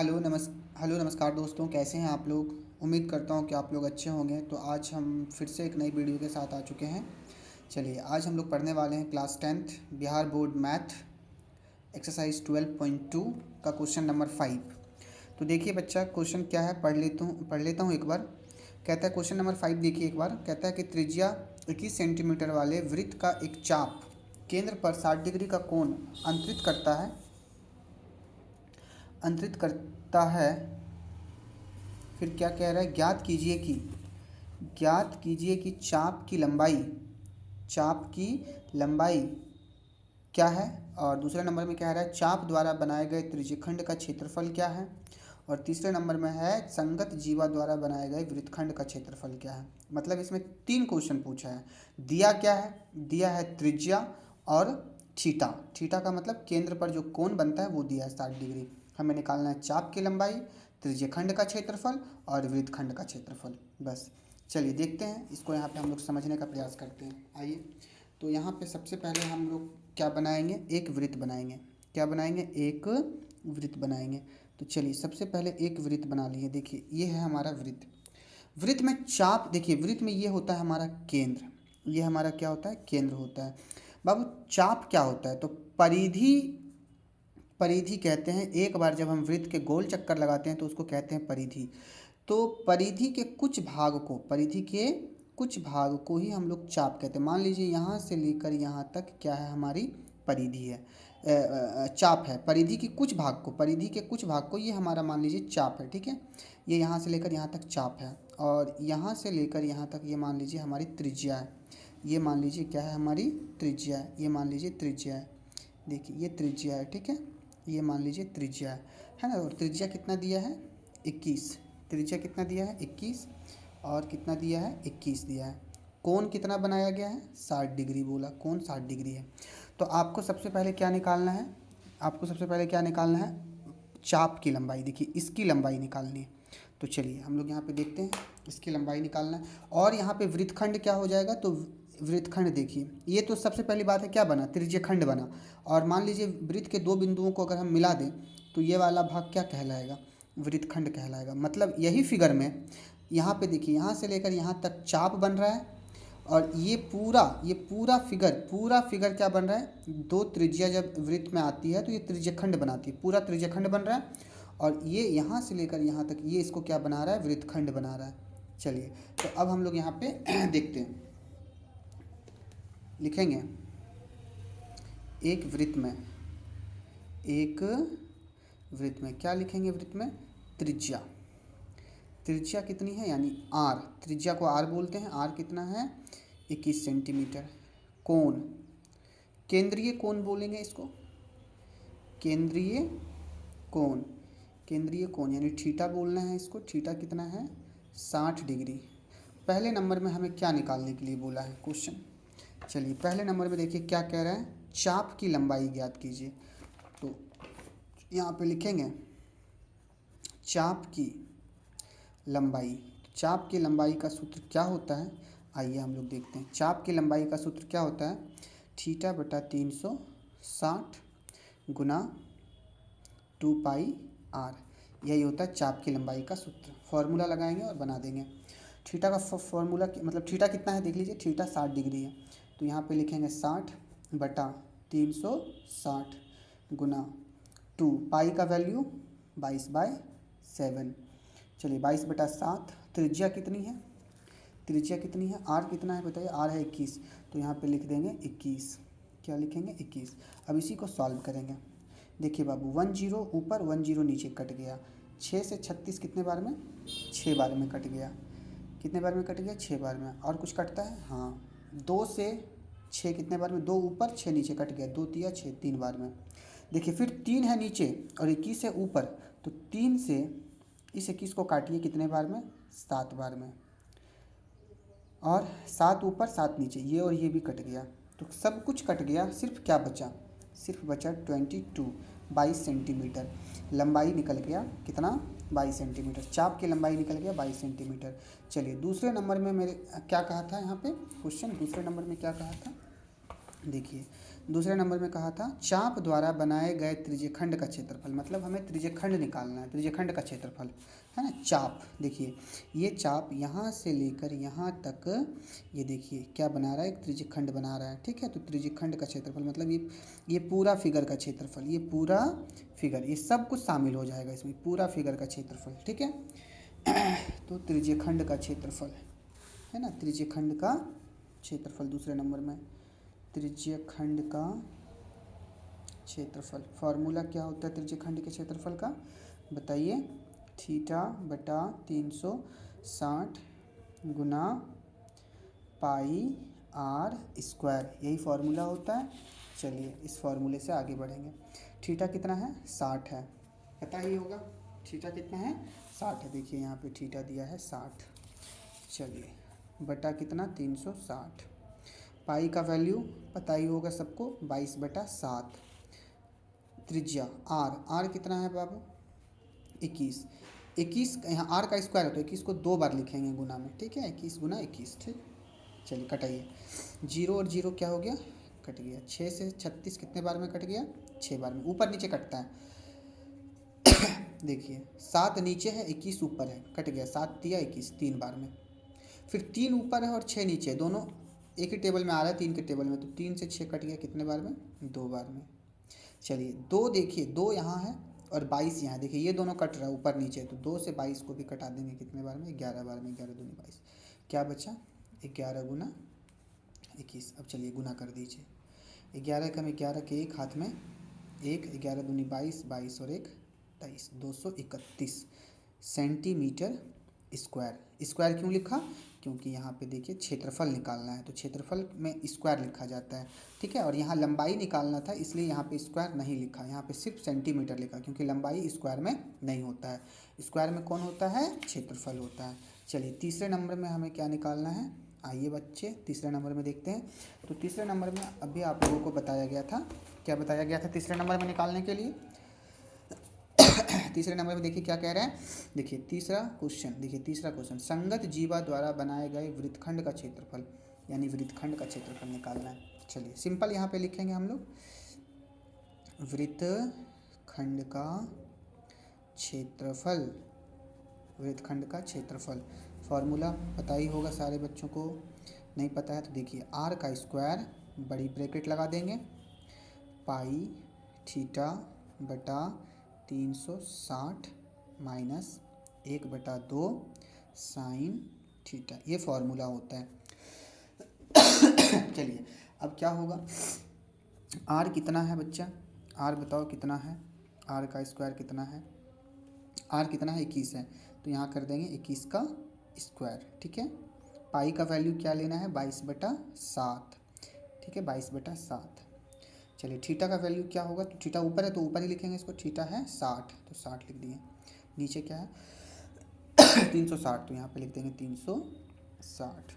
Hello नमस्कार दोस्तों, कैसे हैं आप लोग। उम्मीद करता हूं कि आप लोग अच्छे होंगे। तो आज हम फिर से एक नई वीडियो के साथ आ चुके हैं। चलिए, आज हम लोग पढ़ने वाले हैं class 10th Bihar board math exercise 12.2 का क्वेश्चन नंबर 5। तो देखिए बच्चा, क्वेश्चन क्या है, पढ़ लेता हूँ एक बार। कहता है क्वेश्चन नंबर 5, देखिए एक बार। कहता है कि त्रिज्या 21 सेंटीमीटर वाले वृत्त का एक चाप केंद्र पर 60 डिग्री का कोण अंतरित करता है। फिर क्या कह रहा है, ज्ञात कीजिए कि चाप की लंबाई क्या है। और दूसरे नंबर में कह रहा है चाप द्वारा बनाए गए त्रिज्यखंड का क्षेत्रफल क्या है। और तीसरे नंबर में है संगत जीवा द्वारा बनाए गए वृत्तखंड का क्षेत्रफल क्या है। मतलब इसमें 3 क्वेश्चन पूछा है। दिया क्या है, दिया है त्रिज्या और थीटा। थीटा का मतलब केंद्र पर जो कोण बनता है वो दिया है 60 डिग्री। हमें निकालना है चाप की लंबाई, त्रिज्यखंड का क्षेत्रफल और वृत्तखंड का क्षेत्रफल। बस चलिए देखते हैं, इसको यहाँ पे हम लोग समझने का प्रयास करते हैं। आइए, तो यहाँ पे सबसे पहले हम लोग क्या बनाएंगे, एक वृत्त बनाएंगे। क्या बनाएंगे, एक वृत्त बनाएंगे। तो चलिए सबसे पहले एक वृत्त बना लिए। देखिए ये है हमारा वृत्त। वृत्त में चाप, देखिए वृत्त में ये होता है हमारा केंद्र। ये हमारा क्या होता है, केंद्र होता है। बाबू चाप क्या होता है, तो परिधि परिधि कहते हैं। एक बार जब हम वृत्त के गोल चक्कर लगाते हैं तो उसको कहते हैं परिधि। तो परिधि के कुछ भाग को ही हम लोग चाप कहते हैं। मान लीजिए यहाँ से लेकर यहाँ तक क्या है, हमारी परिधि है, चाप है। परिधि के कुछ भाग को ये हमारा मान लीजिए चाप है, ठीक है। ये यहाँ से लेकर यहाँ तक चाप है, और यहाँ से लेकर यहाँ तक ये मान लीजिए हमारी त्रिज्या है। ये मान लीजिए क्या है, हमारी त्रिज्या है। ये मान लीजिए त्रिज्या है। देखिए ये त्रिज्या है, ठीक है। ये मान लीजिए त्रिज्या है ना। और त्रिज्या कितना दिया है, 21। त्रिज्या कितना दिया है, 21। और कितना दिया है, 21 दिया है। कोण कितना बनाया गया है, 60 डिग्री बोला। कोण 60 डिग्री है। तो आपको सबसे पहले क्या निकालना है, चाप की लंबाई। देखिए इसकी लंबाई निकालनी है। तो चलिए हम लोग यहाँ पे देखते हैं, इसकी लंबाई निकालना है। और यहाँ पे वृत्तखंड क्या हो जाएगा, तो वृत्तखंड देखिए, ये तो सबसे पहली बात है, क्या बना, त्रिज्यखंड बना। और मान लीजिए वृत्त के 2 बिंदुओं को अगर हम मिला दें तो ये वाला भाग क्या कहलाएगा, वृत्तखंड कहलाएगा। मतलब यही फिगर में यहाँ पे देखिए, यहाँ से लेकर यहाँ तक चाप बन रहा है। और ये पूरा फिगर क्या बन रहा है, 2 त्रिज्या जब वृत्त में आती है तो ये त्रिज्यखंड बनाती है, पूरा त्रिज्यखंड बन रहा है। और ये यहाँ से लेकर यहाँ तक ये इसको क्या बना रहा है, वृत्तखंड बना रहा है। चलिए, तो अब हम लोग यहाँ पे देखते हैं, लिखेंगे एक वृत्त में क्या लिखेंगे, वृत्त में त्रिज्या। त्रिज्या कितनी है, यानी आर। त्रिज्या को आर बोलते हैं। आर कितना है, 21 सेंटीमीटर। कोण, केंद्रीय कोण बोलेंगे इसको, केंद्रीय कोण यानी थीटा बोलना है इसको। थीटा कितना है, 60 डिग्री। पहले नंबर में हमें क्या निकालने के लिए बोला है क्वेश्चन। चलिए पहले नंबर में देखिए क्या कह रहा है, चाप की लंबाई ज्ञात कीजिए। तो यहाँ पे लिखेंगे चाप की लंबाई का सूत्र क्या होता है। आइए हम लोग देखते हैं, चाप की लंबाई का सूत्र क्या होता है, थीटा बटा 360 गुना 2 पाई आर। यही होता है चाप की लंबाई का सूत्र। फॉर्मूला लगाएंगे और बना देंगे। थीटा का फॉर्मूला मतलब थीटा कितना है, देख लीजिए, थीटा 60 डिग्री है। तो यहाँ पे लिखेंगे 60 बटा 360 गुना 2, पाई का वैल्यू 22/7। चलिए 22/7। त्रिज्या कितनी है, आर कितना है बताइए, आर है 21। तो यहाँ पे लिख देंगे 21। क्या लिखेंगे, 21। अब इसी को सॉल्व करेंगे। देखिए बाबू, 1 0 ऊपर 1 0 नीचे कट गया। 6 से 36 कितने बार में, 6 बार में कट गया। कितने बार में कट गया, 6 बार में। और कुछ कटता है, हाँ, 2 से 6 कितने बार में, 2 ऊपर 6 नीचे कट गया। 2 तिया 6, 3 बार में। देखिए फिर 3 है नीचे और 21 है ऊपर, तो 3 से इस 21 को काटिए कितने बार में, 7 बार में। और 7 ऊपर 7 नीचे, ये और ये भी कट गया। तो सब कुछ कट गया, सिर्फ क्या बचा, सिर्फ बचा 22 सेंटीमीटर लंबाई निकल गया। कितना, 22 सेंटीमीटर। चाप की लंबाई निकल गया 22 सेंटीमीटर। चलिए दूसरे नंबर में मेरे क्या कहा था, यहाँ पे क्वेश्चन दूसरे नंबर में क्या कहा था, देखिए दूसरे नंबर में कहा था चाप द्वारा बनाए गए त्रिज्यखंड का क्षेत्रफल, मतलब हमें त्रिज्यखंड निकालना है, त्रिज्यखंड का क्षेत्रफल है ना। चाप देखिए, ये चाप यहाँ से लेकर यहाँ तक ये देखिए क्या बना रहा है, एक त्रिज्यखंड बना रहा है, ठीक है। तो त्रिज्यखंड का क्षेत्रफल मतलब ये पूरा फिगर का क्षेत्रफल, ये पूरा फिगर, ये सब कुछ शामिल हो जाएगा इसमें, पूरा फिगर का क्षेत्रफल, ठीक है। तो त्रिज्यखंड का क्षेत्रफल है ना, त्रिज्यखंड का क्षेत्रफल दूसरे नंबर में, त्रिज्यखंड का क्षेत्रफल। फार्मूला क्या होता है त्रिज्यखंड के क्षेत्रफल का, बताइए। थीटा बटा 360 गुना पाई आर स्क्वायर, यही फार्मूला होता है। चलिए इस फार्मूले से आगे बढ़ेंगे। थीटा कितना है, 60 है, पता ही होगा। थीटा कितना है, 60 है, देखिए यहाँ पे थीटा दिया है 60। चलिए बटा कितना, 360। पाई का वैल्यू पता ही होगा सबको, 22/7। त्रिज्या आर कितना है बाबू, 21। 21 यहाँ आर का स्क्वायर है तो 21 को 2 बार लिखेंगे गुना में, ठीक है। 21 गुना 21, ठीक। चलिए कटाइए, 0 और 0 क्या हो गया, कट गया। 6 से 36 कितने बार में कट गया, 6 बार में, ऊपर नीचे कटता है। देखिए 7 नीचे है, 21 ऊपर है, कट गया। 7 दिया 21, 3 बार में। फिर 3 ऊपर है और 6 नीचे है, दोनों एक ही टेबल में आ रहा है, 3 के टेबल में, तो 3 से 6 कट गया, कितने बार में, 2 बार में। चलिए 2 देखिए, 2 यहाँ है और 22 यहाँ, देखिए ये दोनों कट रहा है ऊपर नीचे, तो 2 से 22 को भी कटा देंगे, कितने बार में, 11 बार में। 11 दूनी 22, क्या बचा, 11 गुना 21। अब चलिए गुना कर दीजिए, 11 कम 11 के एक हाथ में एक, 11 दूनी 22, 22 और 1 23, 231 सेंटीमीटर स्क्वायर। स्क्वायर क्यों लिखा, क्योंकि यहाँ पे देखिए क्षेत्रफल निकालना है, तो क्षेत्रफल में स्क्वायर लिखा जाता है, ठीक है। और यहाँ लंबाई निकालना था, इसलिए यहाँ पे स्क्वायर नहीं लिखा, यहाँ पे सिर्फ सेंटीमीटर लिखा, क्योंकि लंबाई स्क्वायर में नहीं होता है। स्क्वायर में कौन होता है, क्षेत्रफल होता है। चलिए तीसरे नंबर में हमें क्या निकालना है, आइए बच्चे तीसरे नंबर में देखते हैं। तो तीसरे नंबर में अभी आप लोगों को बताया गया था, क्या बताया गया था तीसरे नंबर में निकालने के लिए। तीसरे नंबर में देखिए क्या कह रहे हैं, देखिए तीसरा क्वेश्चन, देखिए तीसरा क्वेश्चन, संगत जीवा द्वारा बनाए गए वृत्तखंड का क्षेत्रफल, यानी वृत्तखंड का क्षेत्रफल निकालना है। चलिए सिंपल यहाँ पे लिखेंगे हम लोग, वृत्तखंड का क्षेत्रफल, वृत्तखंड का क्षेत्रफल। फॉर्मूला पता ही होगा सारे बच्चों को, नहीं पता है तो देखिए, आर का स्क्वायर बड़ी ब्रैकेट लगा देंगे, पाई थीटा बटा 360 माइनस 1/2 साइन थीटा, ये फॉर्मूला होता है। चलिए अब क्या होगा, आर कितना है बच्चा, आर बताओ कितना है, आर का स्क्वायर कितना है, आर कितना है, 21 है, तो यहाँ कर देंगे 21 का स्क्वायर, ठीक है। पाई का वैल्यू क्या लेना है, 22/7, ठीक है, 22/7। चलिए थीटा का वैल्यू क्या होगा, तो थीटा ऊपर है तो ऊपर ही लिखेंगे इसको, थीटा है 60 तो 60 लिख दिए। नीचे क्या है 360, तो यहाँ पे लिख देंगे 360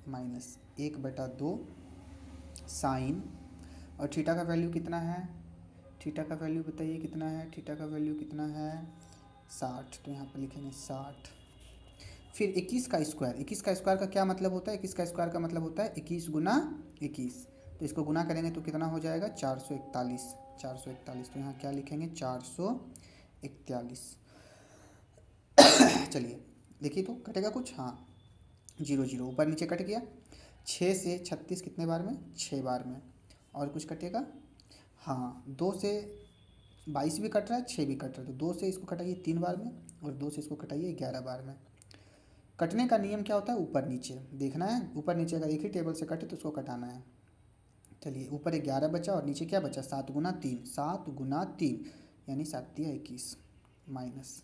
माइनस 1/2 साइन, और थीटा का वैल्यू कितना है, थीटा का वैल्यू बताइए कितना है, थीटा का वैल्यू कितना है 60, तो यहाँ पे लिखेंगे 60। फिर 21 का स्क्वायर, 21 का स्क्वायर का क्या मतलब होता है, 21 का स्क्वायर का मतलब होता है 21 गुना 21, तो इसको गुना करेंगे तो कितना हो जाएगा 441, 441, तो यहाँ क्या लिखेंगे 441। चलिए देखिए तो कटेगा कुछ, हाँ 0 0 ऊपर नीचे कट गया। 6 से 36 कितने बार में, 6 बार में, और कुछ कटेगा, हाँ 2 से 22 भी कट रहा है, 6 भी कट रहा है, तो 2 से इसको कटाइए 3 बार में, और 2 से इसको कटाइए 11 बार में। कटने का नियम क्या होता है, ऊपर नीचे देखना है, ऊपर नीचे अगर एक ही टेबल से कटे तो उसको कटाना है। चलिए ऊपर 11 बचा और नीचे क्या बचा, 7 गुना 3, 7 गुना 3 यानी 7 दिया 21 माइनस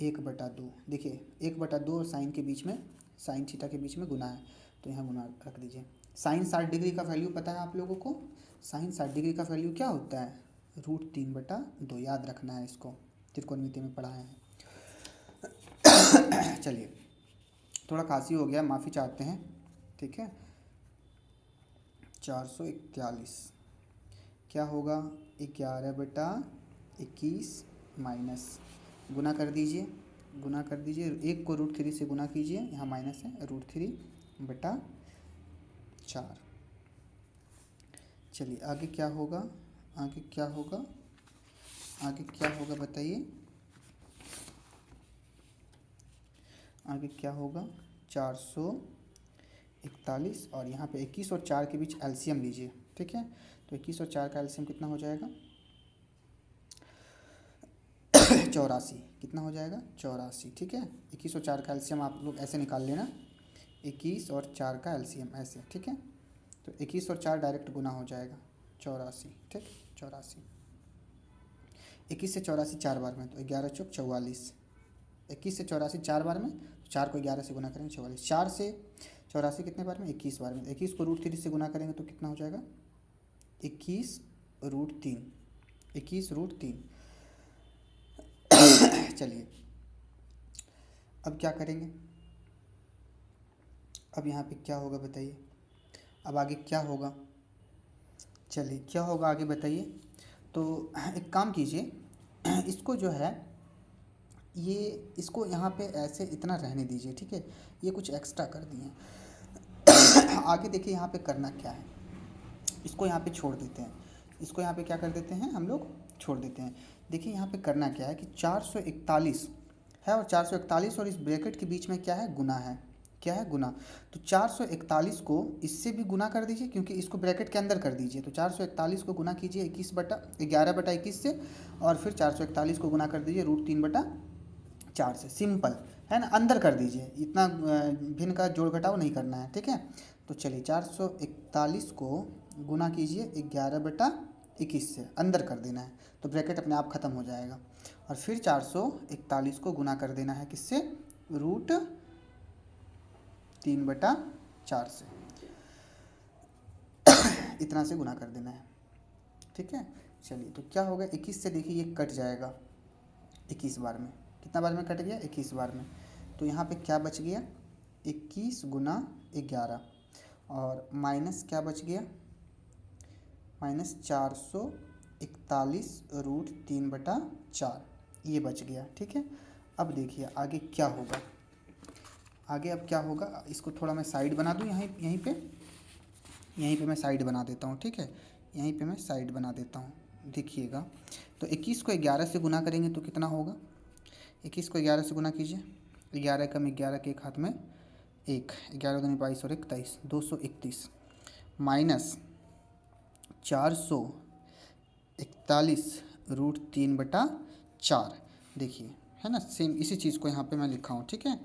1/2, देखिए 1/2 और साइन के बीच में, साइन थीटा के बीच में गुना है, तो यहाँ गुना रख दीजिए। साइन 60 डिग्री का वैल्यू पता है आप लोगों को, साइन 60 डिग्री का वैल्यू क्या होता है, √3/2, याद रखना है इसको, त्रिकोणमिति में पढ़ाए हैं। चलिए थोड़ा खांसी हो गया, माफ़ी चाहते हैं, ठीक है। 441 क्या होगा, 11/21 माइनस, गुना कर दीजिए, गुना कर दीजिए, 1 को √3 से गुना कीजिए, यहाँ माइनस है, √3/4, चलिए आगे क्या होगा, आगे क्या होगा, आगे क्या होगा बताइए, आगे क्या होगा। 441 और यहाँ पे 21 और 4 के बीच एलसीएम लीजिए, ठीक है। तो 21 और 4 का एलसीएम कितना हो जाएगा 84, कितना हो जाएगा 84, ठीक है। 21 और 4 का एलसीएम आप लोग ऐसे निकाल लेना, 21 और 4 का एलसीएम ऐसे, ठीक है। तो 21 और 4 डायरेक्ट गुना हो जाएगा 84, ठीक, 84। 21 से 84 4 बार में तो 11 चौक 44, 21 से 84 4 बार में, तो 4 को 11 से गुना करेंगे 44, 4 से 84 कितने बार में 21 बार में, 21 को √3 से गुना करेंगे तो कितना हो जाएगा 21√3, 21√3। चलिए अब क्या करेंगे, अब यहाँ पे क्या होगा बताइए, अब आगे क्या होगा, चलिए क्या होगा आगे बताइए। तो एक काम कीजिए, इसको जो है ये इसको यहाँ पे ऐसे इतना रहने दीजिए, ठीक है। ये कुछ एक्स्ट्रा कर दिए। आगे देखिए यहाँ पे करना क्या है, इसको यहाँ पे छोड़ देते हैं, इसको यहाँ पे क्या कर देते हैं हम लोग, छोड़ देते हैं। देखिए यहाँ पे करना क्या है कि 441 है और 441 और इस ब्रैकेट के बीच में क्या है, गुना है, क्या है, गुना। तो 441 को इससे भी गुना कर दीजिए क्योंकि इसको ब्रैकेट के अंदर कर दीजिए। तो 441 को गुना कीजिए 11/21 से और फिर 441 को गुना कर दीजिए √3/4 से, सिंपल है ना, अंदर कर दीजिए, इतना भिन्न का जोड़ घटाव नहीं करना है, ठीक है। तो चलिए 441 को गुना कीजिए 11/21 से, अंदर कर देना है, तो ब्रैकेट अपने आप ख़त्म हो जाएगा। और फिर 441 को गुना कर देना है किससे, √3/4 से, इतना से गुना कर देना है, ठीक है। चलिए तो क्या होगा, 21 से देखिए ये कट जाएगा 21 बार में, कितना बार में कट गया 21 बार में। तो यहाँ पे क्या बच गया 21 गुना 11 और माइनस क्या बच गया, माइनस 441√3/4 ये बच गया, ठीक है। अब देखिए आगे क्या होगा, आगे अब क्या होगा, इसको थोड़ा मैं साइड बना दूँ, यहीं पे मैं साइड बना देता हूँ, ठीक है। यहीं पे मैं साइड बना देता हूँ, देखिएगा। तो 21 को 11 से गुना करेंगे तो कितना होगा, 21 को 11 से गुना कीजिए, 11 कम 11 के एक हाथ में 1, 11 दूनी 22 और 1 23, 231 माइनस 441√3/4, देखिए है ना, सेम इसी चीज़ को यहाँ पे मैं लिखा हूँ, ठीक है।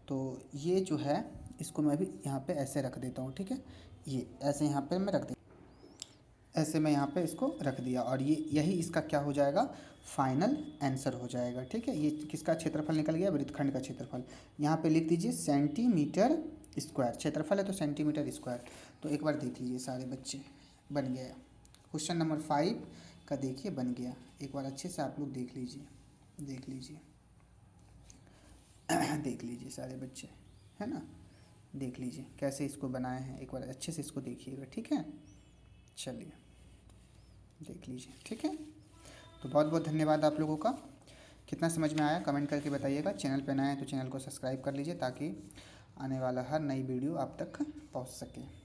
तो ये जो है इसको मैं भी यहाँ पे ऐसे रख देता हूँ, ठीक है। ये ऐसे यहाँ पे मैं रख दे, ऐसे मैं यहाँ पे इसको रख दिया और ये यही इसका क्या हो जाएगा, फाइनल आंसर हो जाएगा, ठीक है। ये किसका क्षेत्रफल निकल गया, वृत्तखंड का क्षेत्रफल। यहाँ पे लिख दीजिए सेंटीमीटर स्क्वायर, क्षेत्रफल है तो सेंटीमीटर स्क्वायर। तो एक बार देख लीजिए सारे बच्चे, बन गया क्वेश्चन नंबर 5 का, देखिए बन गया। एक बार अच्छे से आप लोग देख लीजिए, देख लीजिए देख लीजिए सारे बच्चे, है ना, देख लीजिए कैसे इसको बनाए हैं, एक बार अच्छे से इसको देखिएगा, ठीक है। चलिए देख लीजिए, ठीक है। तो बहुत बहुत धन्यवाद आप लोगों का, कितना समझ में आया कमेंट करके बताइएगा। चैनल पर नए हैं तो चैनल को सब्सक्राइब कर लीजिए ताकि आने वाला हर नई वीडियो आप तक पहुंच सके।